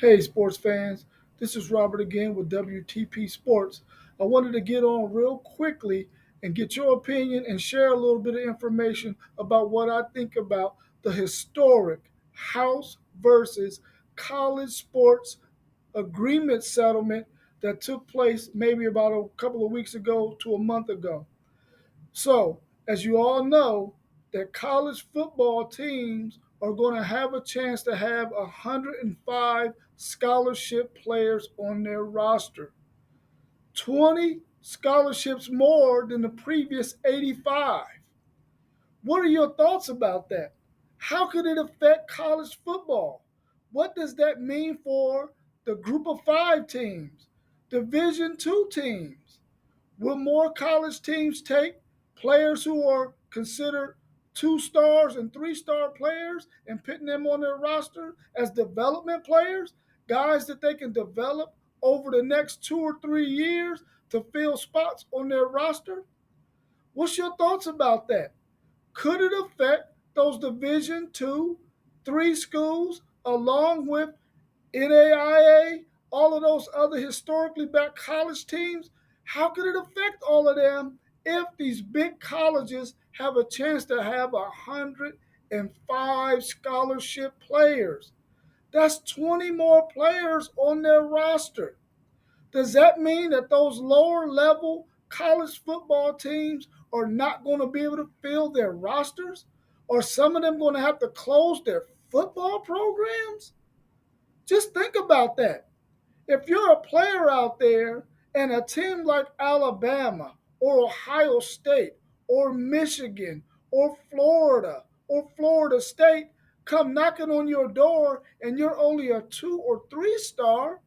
Hey, sports fans. This is Robert again with WTP Sports. I wanted to get on real quickly and get your opinion and share a little bit of information about what I think about the historic House versus college sports agreement settlement that took place maybe about a couple of weeks ago to a month ago. So, as you all know, that college football teams are going to have a chance to have 105 scholarship players on their roster. 20 scholarships more than the previous 85. What are your thoughts about that? How could it affect college football? What does that mean for the group of five teams, Division two teams? Will more college teams take players who are considered two stars and three-star players and putting them on their roster as development players, guys that they can develop over the next 2 or 3 years to fill spots on their roster? What's your thoughts about that? Could it affect those Division two, three schools along with NAIA, all of those other historically black college teams? How could it affect all of them if these big colleges have a chance to have 105 scholarship players? That's 20 more players on their roster. Does that mean that those lower level college football teams are not going to be able to fill their rosters? Are some of them going to have to close their football programs? Just think about that. If you're a player out there and a team like Alabama or Ohio State or Michigan or Florida State come knocking on your door and you're only a 2 or 3 star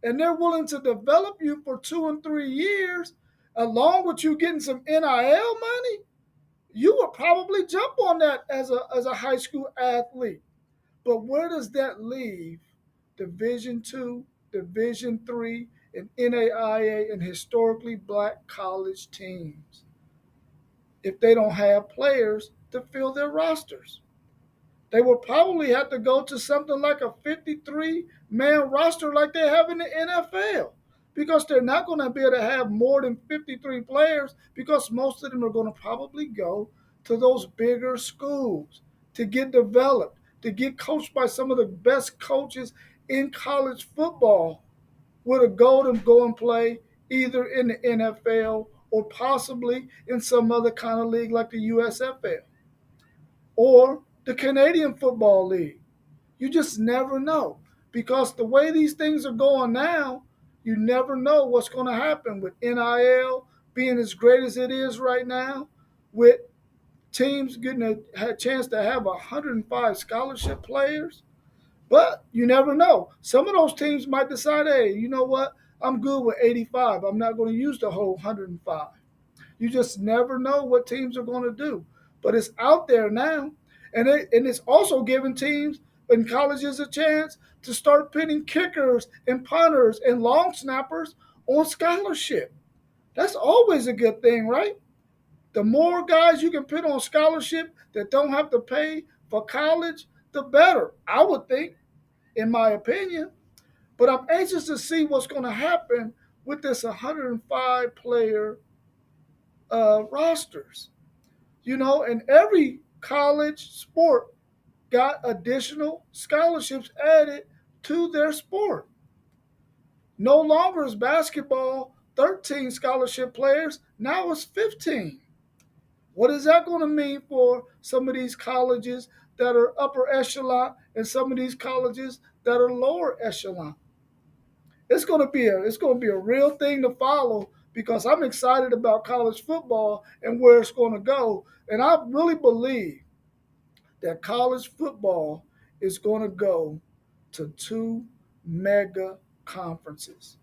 and they're willing to develop you for 2 and 3 years, along with you getting some NIL money, you would probably jump on that as a high school athlete. But where does that leave Division two, Division three, and NAIA and historically black college teams if they don't have players to fill their rosters? They will probably have to go to something like a 53-man roster like they have in the NFL because they're not going to be able to have more than 53 players because most of them are going to probably go to those bigger schools to get developed, to get coached by some of the best coaches in college football with a goal to go and play either in the NFL or possibly in some other kind of league like the USFL or the Canadian Football League. You just never know because the way these things are going now, you never know what's going to happen with NIL being as great as it is right now, with teams getting a chance to have 105 scholarship players. But you never know. Some of those teams might decide, hey, you know what? I'm good with 85. I'm not going to use the whole 105. You just never know what teams are going to do. But it's out there now. And it's also giving teams and colleges a chance to start pitting kickers and punters and long snappers on scholarship. That's always a good thing, right? The more guys you can put on scholarship that don't have to pay for college, the better, I would think, in my opinion. But I'm anxious to see what's going to happen with this 105 player rosters. And every college sport got additional scholarships added to their sport. No longer is basketball 13 scholarship players, now it's 15. What is that going to mean for some of these colleges that are upper echelon and some of these colleges that are lower echelon? It's going to be a real thing to follow because I'm excited about college football and where it's going to go. And I really believe that college football is going to go to two mega conferences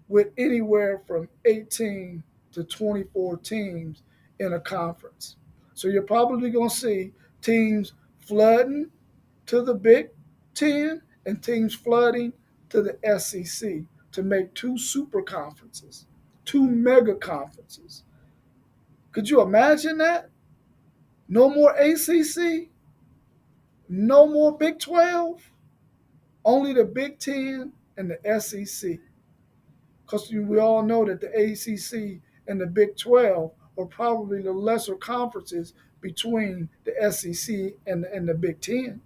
with anywhere from 18 to 24 teams in a conference. So you're probably going to see teams flooding to the Big Ten and teams flooding to the SEC to make two super conferences, two mega conferences. Could you imagine that? No more ACC, no more Big 12. Only the Big Ten and the SEC, because we all know that the ACC and the Big 12 are probably the lesser conferences between the SEC and the Big Ten.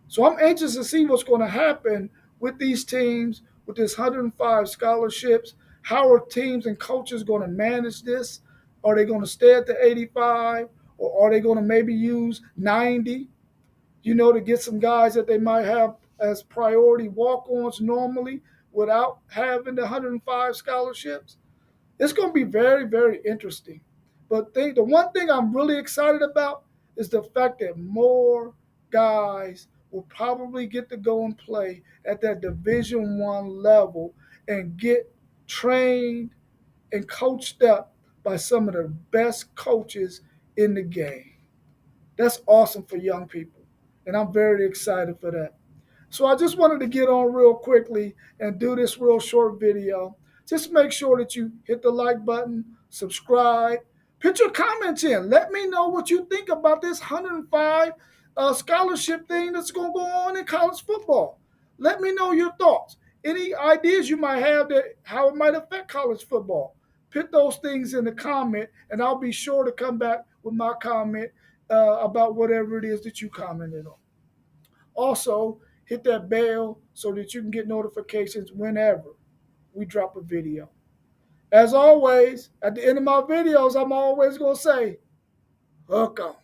So I'm anxious to see what's going to happen with these teams, with this 105 scholarships. How are teams and coaches going to manage this? Are they going to stay at the 85, or are they going to maybe use 90, to get some guys that they might have as priority walk-ons normally without having the 105 scholarships? It's going to be very, very interesting. But the one thing I'm really excited about is the fact that more guys will probably get to go and play at that Division I level and get trained and coached up by some of the best coaches in the game. That's awesome for young people, and I'm very excited for that. So I just wanted to get on real quickly and do this real short video. Just make sure that you hit the like button, subscribe, put your comments in. Let me know what you think about this 105 scholarship thing that's going to go on in college football. Let me know your thoughts. Any ideas you might have that how it might affect college football. Put those things in the comment, and I'll be sure to come back with my comment about whatever it is that you commented on. Also, hit that bell so that you can get notifications whenever we drop a video. As always, at the end of my videos, I'm always going to say, hook 'em.